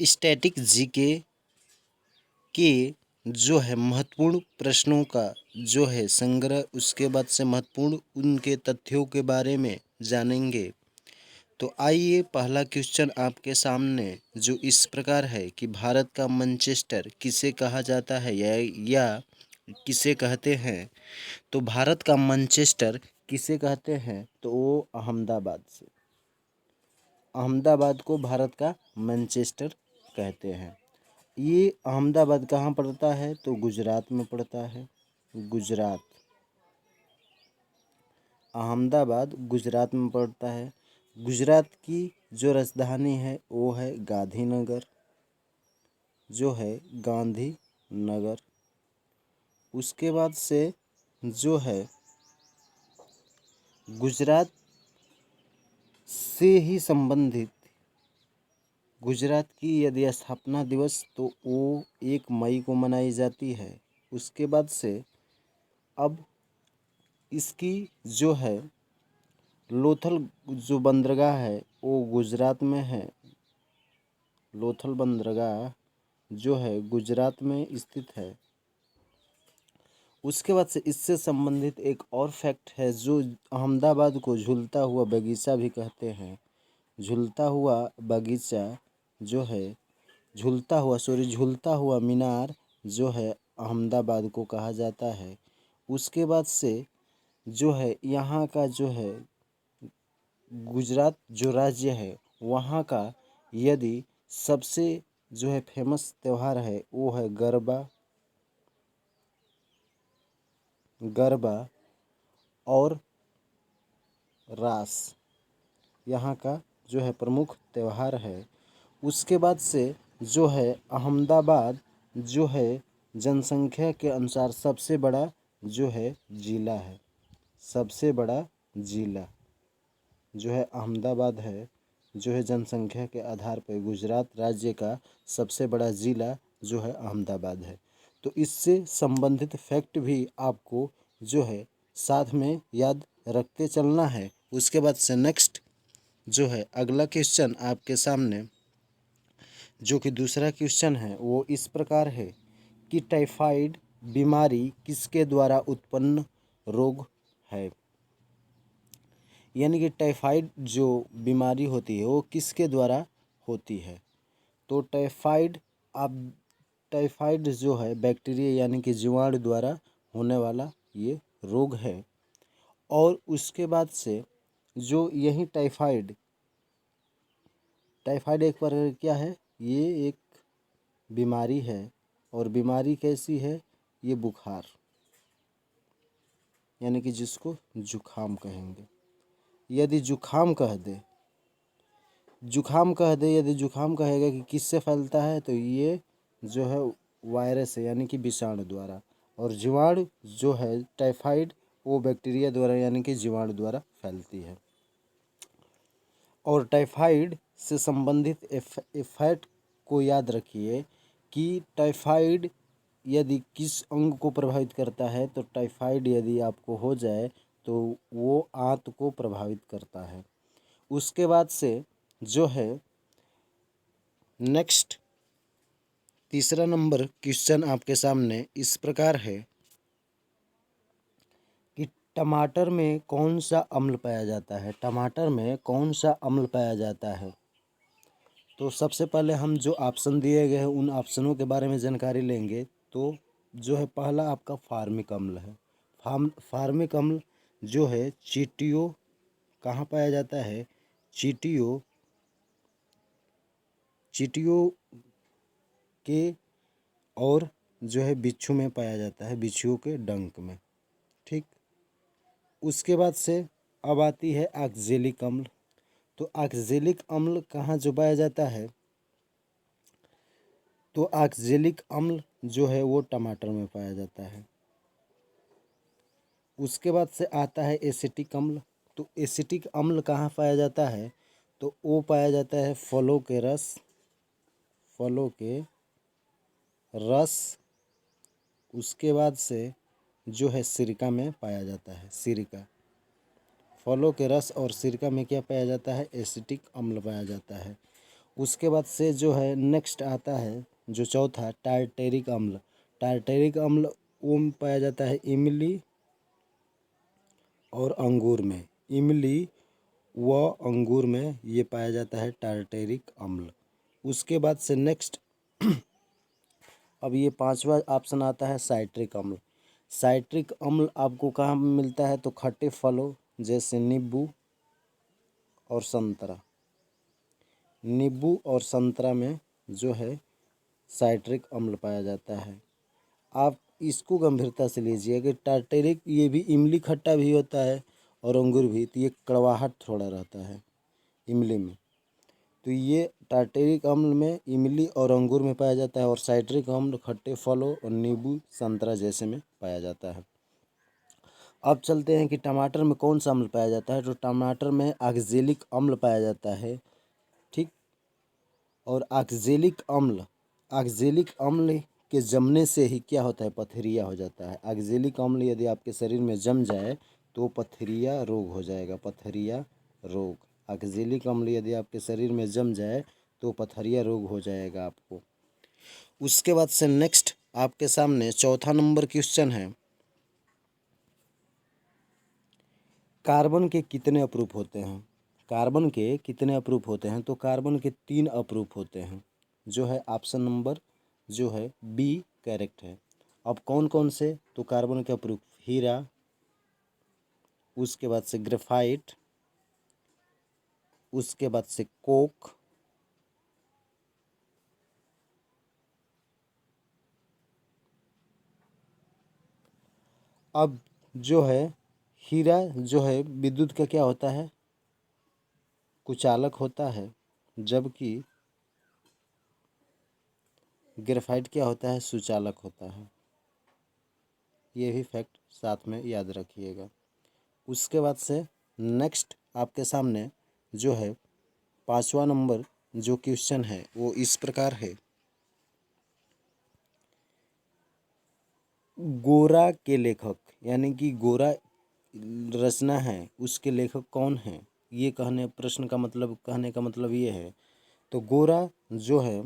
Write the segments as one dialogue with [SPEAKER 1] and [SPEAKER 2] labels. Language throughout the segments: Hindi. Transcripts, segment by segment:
[SPEAKER 1] स्टैटिक जीके के जो है महत्वपूर्ण प्रश्नों का जो है संग्रह, उसके बाद से महत्वपूर्ण उनके तथ्यों के बारे में जानेंगे। तो आइए, पहला क्वेश्चन आपके सामने जो इस प्रकार है कि भारत का मैनचेस्टर किसे कहा जाता है या किसे कहते हैं। तो भारत का मैनचेस्टर किसे कहते हैं, तो वो अहमदाबाद से, अहमदाबाद को भारत का मैनचेस्टर कहते हैं। ये अहमदाबाद कहाँ पड़ता है, तो गुजरात में पड़ता है। गुजरात, अहमदाबाद गुजरात में पड़ता है। गुजरात की जो राजधानी है वो है गांधीनगर, जो है गांधी नगर। उसके बाद से जो है गुजरात से ही संबंधित गुजरात की यदि स्थापना दिवस तो वो 1 मई को मनाई जाती है। उसके बाद से अब इसकी जो है लोथल जो बंदरगाह है वो गुजरात में है। लोथल बंदरगाह जो है गुजरात में स्थित है। उसके बाद से इससे संबंधित एक और फैक्ट है, जो अहमदाबाद को झूलता हुआ बगीचा भी कहते हैं। झूलता हुआ बगीचा जो है झूलता हुआ मीनार जो है अहमदाबाद को कहा जाता है। उसके बाद से जो है यहाँ का जो है गुजरात जो राज्य है वहाँ का यदि सबसे जो है फेमस त्यौहार है वो है गरबा और रास, यहाँ का जो है प्रमुख त्यौहार है। उसके बाद से जो है अहमदाबाद जो है जनसंख्या के अनुसार सबसे बड़ा जो है जिला है। सबसे बड़ा जिला जो है अहमदाबाद है, जो है जनसंख्या के आधार पर गुजरात राज्य का सबसे बड़ा ज़िला जो है अहमदाबाद है। तो इससे संबंधित फैक्ट भी आपको जो है साथ में याद रखते चलना है। उसके बाद से नेक्स्ट जो है अगला क्वेश्चन आपके सामने जो कि दूसरा क्वेश्चन है वो इस प्रकार है कि टाइफाइड बीमारी किसके द्वारा उत्पन्न रोग है। यानी कि टाइफाइड जो बीमारी होती है वो किसके द्वारा होती है। तो टाइफाइड जो है बैक्टीरिया यानी कि जीवाणु द्वारा होने वाला ये रोग है। और उसके बाद से जो यही टाइफाइड एक प्रकार क्या है, ये एक बीमारी है। और बीमारी कैसी है, ये बुखार यानी कि जिसको जुखाम कहेंगे। यदि जुखाम कह दे यदि जुखाम कहेगा कि किससे फैलता है, तो ये जो है वायरस है यानी कि विषाणु द्वारा। और जीवाणु जो है टाइफाइड वो बैक्टीरिया द्वारा यानी कि जीवाणु द्वारा फैलती है। और टाइफाइड से संबंधित इफेक्ट को याद रखिए कि टाइफाइड यदि किस अंग को प्रभावित करता है, तो टाइफाइड यदि आपको हो जाए तो वो आंत को प्रभावित करता है। उसके बाद से जो है नेक्स्ट तीसरा नंबर क्वेश्चन आपके सामने इस प्रकार है कि टमाटर में कौन सा अम्ल पाया जाता है। टमाटर में कौन सा अम्ल पाया जाता है। तो सबसे पहले हम जो ऑप्शन दिए गए हैं उन ऑप्शनों के बारे में जानकारी लेंगे। तो जो है पहला आपका फार्मिक अम्ल है। फार्मिक अम्ल जो है चींटियों कहाँ पाया जाता है, चींटियों के और जो है बिच्छू में पाया जाता है, बिच्छुओं के डंक में। ठीक। उसके बाद से अब आती है ऑक्जेलिक अम्ल। तो ऑक्जेलिक अम्ल कहाँ जो पाया जाता है, तो ऑक्जेलिक अम्ल जो है वो टमाटर में पाया जाता है। उसके बाद से आता है एसिटिक अम्ल। तो एसिटिक अम्ल कहाँ पाया जाता है, तो वो पाया जाता है फलों के रस। उसके बाद से जो है सिरका में पाया जाता है। सिरका, फलों के रस और सिरका में क्या पाया जाता है, एसिटिक अम्ल पाया जाता है। उसके बाद से जो है नेक्स्ट आता है जो चौथा टार्टेरिक अम्ल। टार्टेरिक अम्ल वो पाया जाता है इमली और अंगूर में। इमली व अंगूर में ये पाया जाता है टार्टेरिक अम्ल। उसके बाद से नेक्स्ट अब ये पांचवा ऑप्शन आता है साइट्रिक अम्ल। साइट्रिक अम्ल आपको कहाँ मिलता है? तो खट्टे फलों जैसे नींबू और संतरा। नींबू और संतरा में जो है साइट्रिक अम्ल पाया जाता है। आप इसको गंभीरता से लीजिए कि टार्टेरिक ये भी इमली खट्टा भी होता है और अंगूर भी, तो ये कड़वाहट थोड़ा रहता है इमली में। तो ये टार्टेरिक अम्ल में इमली और अंगूर में पाया जाता है और साइट्रिक अम्ल खट्टे फलों और नींबू संतरा जैसे में पाया जाता है। अब चलते हैं कि टमाटर में कौन सा अम्ल पाया जाता है। तो टमाटर में ऑक्जेलिक अम्ल पाया जाता है, ठीक। और ऑक्जेलिक अम्ल के जमने से ही क्या होता है? पथरिया हो जाता है। ऑक्जेलिक अम्ल यदि आपके शरीर में जम जाए तो पथरिया रोग हो जाएगा, पथरिया रोग। ऑक्जेलिक अम्ल यदि आपके शरीर में जम जाए तो पथरिया रोग हो जाएगा आपको। उसके बाद से नेक्स्ट आपके सामने चौथा नंबर क्वेश्चन है, कार्बन के कितने अप्रूप होते हैं? कार्बन के कितने अप्रूप होते हैं? तो कार्बन के 3 अप्रूप होते हैं, जो है ऑप्शन नंबर जो है बी करेक्ट है। अब कौन कौन से? तो कार्बन के अप्रूप हीरा, उसके बाद से ग्रेफाइट, उसके बाद से कोक, अब जो है हीरा जो है विद्युत का क्या होता है? कुचालक होता है, जबकि ग्रेफाइट क्या होता है? सुचालक होता है। ये भी फैक्ट साथ में याद रखिएगा। उसके बाद से नेक्स्ट आपके सामने जो है पांचवा नंबर जो क्वेश्चन है वो इस प्रकार है, गोरा के लेखक यानी कि गोरा रचना है उसके लेखक कौन है? ये कहने का मतलब ये है। तो गोरा जो है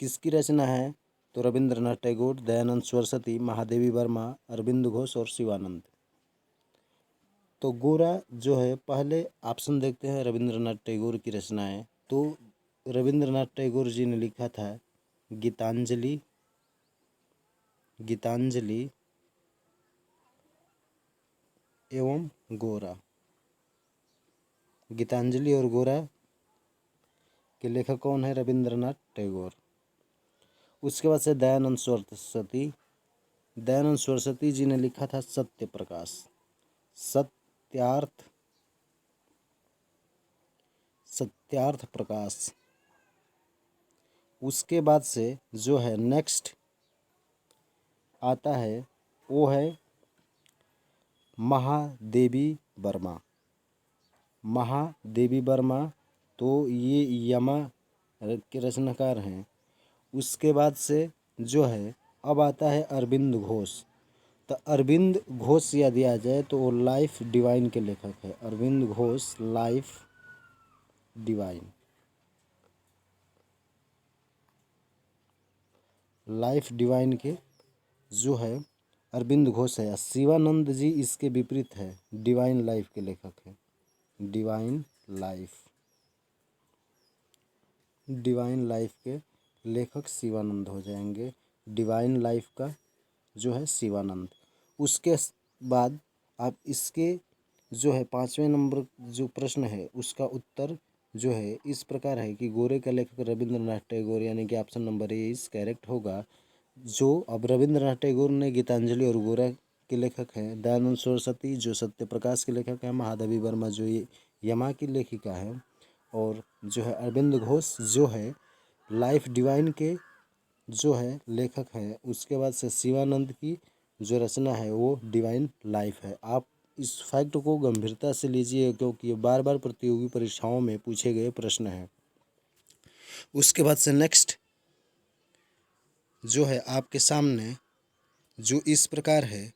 [SPEAKER 1] किसकी रचना है? तो रविंद्रनाथ टैगोर, दयानंद सरस्वती, महादेवी वर्मा, अरविंद घोष और शिवानंद। तो गोरा जो है पहले ऑप्शन देखते हैं रविंद्रनाथ टैगोर की रचनाएं। तो रविंद्रनाथ टैगोर जी ने लिखा था गीतांजलि, गीतांजलि एवं गोरा। गीतांजलि और गोरा के लेखक कौन है? रविंद्रनाथ टैगोर। उसके बाद से दयानंद सरस्वती, दयानंद सरस्वती जी ने लिखा था सत्य प्रकाश, सत्यार्थ, सत्यार्थ प्रकाश। उसके बाद से जो है नेक्स्ट आता है वो है महादेवी वर्मा। महादेवी वर्मा तो ये यमा के रचनाकार हैं। उसके बाद से जो है अब आता है अरविंद घोष। तो अरविंद घोष यदि आ जाए तो वो लाइफ डिवाइन के लेखक है। Arvind Ghosh life divine, life divine के जो है अरविंद घोष है। शिवानंद जी इसके विपरीत है, डिवाइन लाइफ के लेखक है। डिवाइन लाइफ, डिवाइन लाइफ के लेखक शिवानंद हो जाएंगे। डिवाइन लाइफ का जो है शिवानंद। उसके बाद आप इसके जो है पांचवें नंबर जो प्रश्न है उसका उत्तर जो है इस प्रकार है कि गोरे का लेखक रविंद्रनाथ टैगोर यानी कि ऑप्शन नंबर ए इस करेक्ट होगा। जो अब रविंद्रनाथ टैगोर ने गीतांजलि और गोरा के लेखक हैं, दयानंद सरस्वती जो सत्य प्रकाश के लेखक हैं, महादेवी वर्मा जो ये यमा की लेखिका है, और जो है अरविंद घोष जो है लाइफ डिवाइन के जो है लेखक हैं। उसके बाद से शिवानंद की जो रचना है वो डिवाइन लाइफ है। आप इस फैक्ट को गंभीरता से लीजिए क्योंकि ये बार बार प्रतियोगी परीक्षाओं में पूछे गए प्रश्न हैं। उसके बाद से नेक्स्ट जो है आपके सामने जो इस प्रकार है,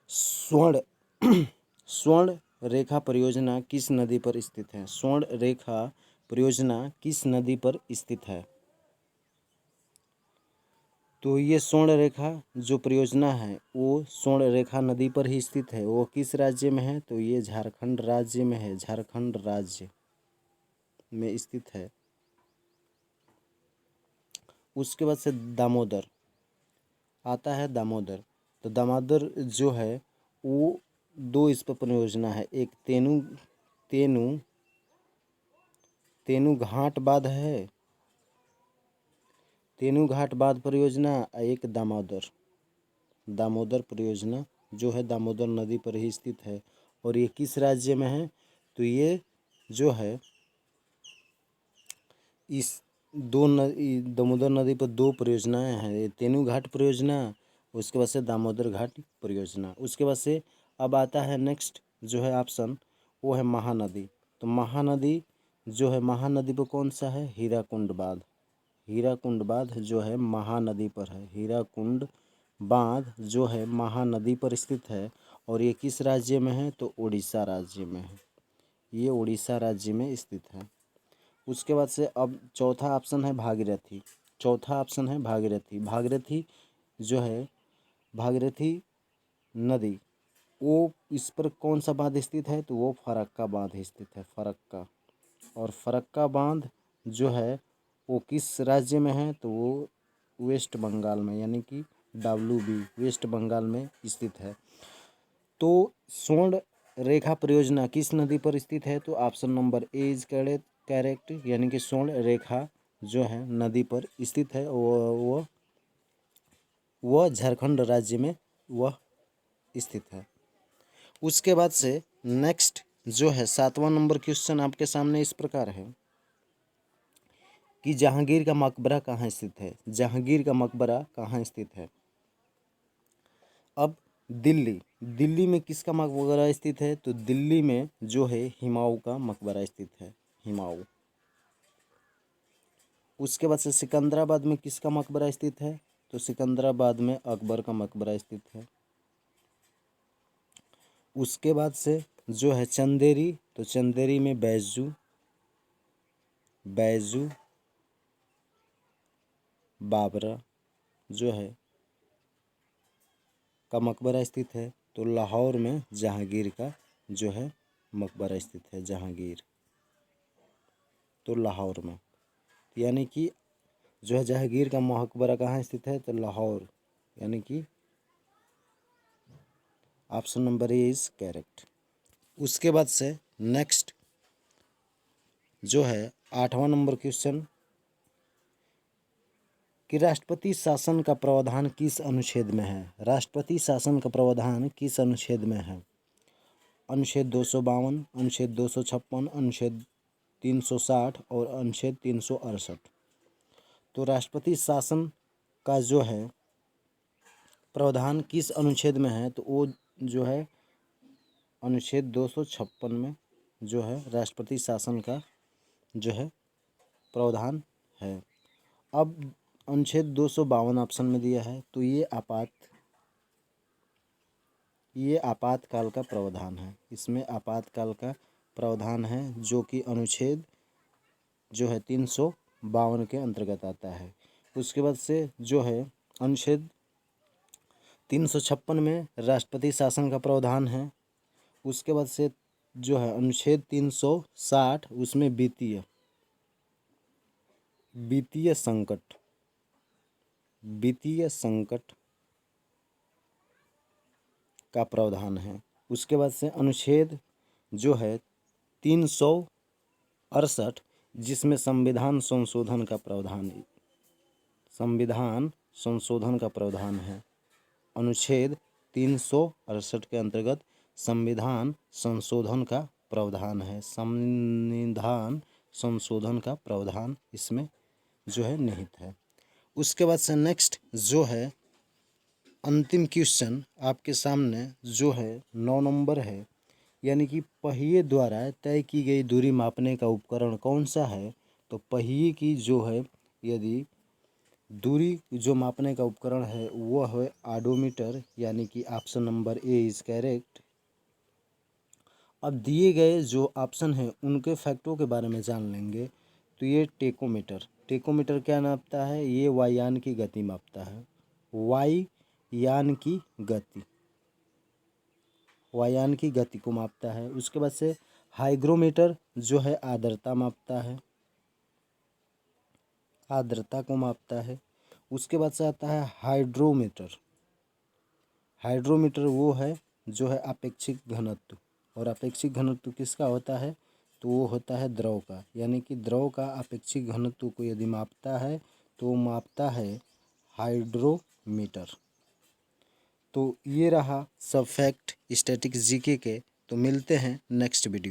[SPEAKER 1] स्वर्ण स्वर्ण रेखा परियोजना किस नदी पर स्थित है? स्वर्ण रेखा परियोजना किस नदी पर स्थित है? तो ये स्वर्ण रेखा जो परियोजना है वो स्वर्ण रेखा नदी पर ही स्थित है। वो किस राज्य में है? तो ये झारखंड राज्य में है, झारखंड राज्य में स्थित है। उसके बाद से दामोदर आता है। दामोदर, तो दामोदर जो है वो दो इस पर परियोजना है। एक तेनू तेनू तेनू घाट बांध है, तेनू घाट बांध परियोजना। एक दामोदर दामोदर परियोजना जो है दामोदर नदी पर ही स्थित है। और ये किस राज्य में है? तो ये जो है इस दामोदर नदी पर दो परियोजनाएं हैं, तेनू घाट परियोजना, उसके बाद से दामोदर घाट परियोजना। उसके बाद से अब आता है नेक्स्ट जो है ऑप्शन, वो है महानदी। तो महानदी जो है, महानदी पर कौन सा है? हीराकुंड बांध। हीराकुंड बांध जो है महानदी पर है। हीराकुंड बांध जो है महानदी पर स्थित है। और ये किस राज्य में है? तो उड़ीसा राज्य में है। ये उड़ीसा राज्य में स्थित है। उसके बाद से अब चौथा ऑप्शन है भागीरथी। चौथा ऑप्शन है भागीरथी। भागीरथी जो है, भागीरथी नदी, वो इस पर कौन सा बांध स्थित है? तो वो फरक्का बांध स्थित है, फरक्का। और फरक्का बांध जो है वो किस राज्य में है? तो वो वेस्ट बंगाल में, यानी कि WB वेस्ट बंगाल में स्थित है। तो स्वर्ण रेखा परियोजना किस नदी पर स्थित है? तो option number A is correct, यानी कि स्वर्ण रेखा जो है नदी पर स्थित है। वह झारखंड राज्य में वह स्थित है। उसके बाद से नेक्स्ट जो है 7वां नंबर क्वेश्चन आपके सामने इस प्रकार है कि जहांगीर का मकबरा कहाँ स्थित है? जहांगीर का मकबरा कहाँ स्थित है? अब दिल्ली में किसका मकबरा स्थित है? तो दिल्ली में जो है हुमायूं का मकबरा स्थित है, हुमायूं। उसके बाद से सिकंदराबाद में किसका मकबरा स्थित है? तो सिकंदराबाद में अकबर का मकबरा स्थित है। उसके बाद से जो है चंदेरी, तो चंदेरी में बैजू बाबरा जो है का मकबरा स्थित है। तो लाहौर में जहांगीर का जो है मकबरा स्थित है, जहांगीर, तो लाहौर में। यानी कि जो है जहांगीर का मकबरा कहाँ स्थित है? तो लाहौर, यानी कि option number A is correct. उसके बाद से नेक्स्ट जो है 8वां नंबर क्वेश्चन कि राष्ट्रपति शासन का प्रावधान किस अनुच्छेद में है? राष्ट्रपति शासन का प्रावधान किस अनुच्छेद में है? अनुच्छेद 252, अनुच्छेद 256, अनुच्छेद 360 और अनुच्छेद 368। तो राष्ट्रपति शासन का जो है प्रावधान किस अनुच्छेद में है? तो वो जो है अनुच्छेद 256 में जो है राष्ट्रपति शासन का जो है प्रावधान है। अब अनुच्छेद 252 ऑप्शन में दिया है, तो ये आपातकाल का प्रावधान है। इसमें आपातकाल का प्रावधान है जो कि अनुच्छेद जो है 352 के अंतर्गत आता है। उसके बाद से जो है अनुच्छेद 356 में राष्ट्रपति शासन का प्रावधान है। उसके बाद से जो है अनुच्छेद 360 उसमें वित्तीय संकट का प्रावधान है। उसके बाद से अनुच्छेद जो है 368 जिसमें संविधान संशोधन का प्रावधान है। अनुच्छेद 368 के अंतर्गत संविधान संशोधन का प्रावधान है। संविधान संशोधन का प्रावधान इसमें जो है निहित है। उसके बाद से नेक्स्ट जो है अंतिम क्वेश्चन आपके सामने जो है 9 नंबर है, यानी कि पहिए द्वारा तय की गई दूरी मापने का उपकरण कौन सा है? तो पहिए की जो है यदि दूरी जो मापने का उपकरण है वह है ऑडोमीटर, यानी कि option number A is correct. अब दिए गए जो ऑप्शन हैं उनके फैक्टों के बारे में जान लेंगे। तो ये टेकोमीटर क्या नापता है? ये वायुयान की गति मापता है। वायुयान की गति को मापता है। उसके बाद से हाइग्रोमीटर जो है आर्द्रता मापता है, आर्द्रता को मापता है। उसके बाद से आता है हाइड्रोमीटर वो है जो है अपेक्षिक घनत्व। और अपेक्षिक घनत्व किसका होता है? तो वो होता है द्रव का, यानी कि द्रव का अपेक्षिक घनत्व को यदि मापता है तो वो मापता है हाइड्रोमीटर। तो ये रहा सब फैक्ट स्टैटिक्स जीके के। तो मिलते हैं नेक्स्ट वीडियो।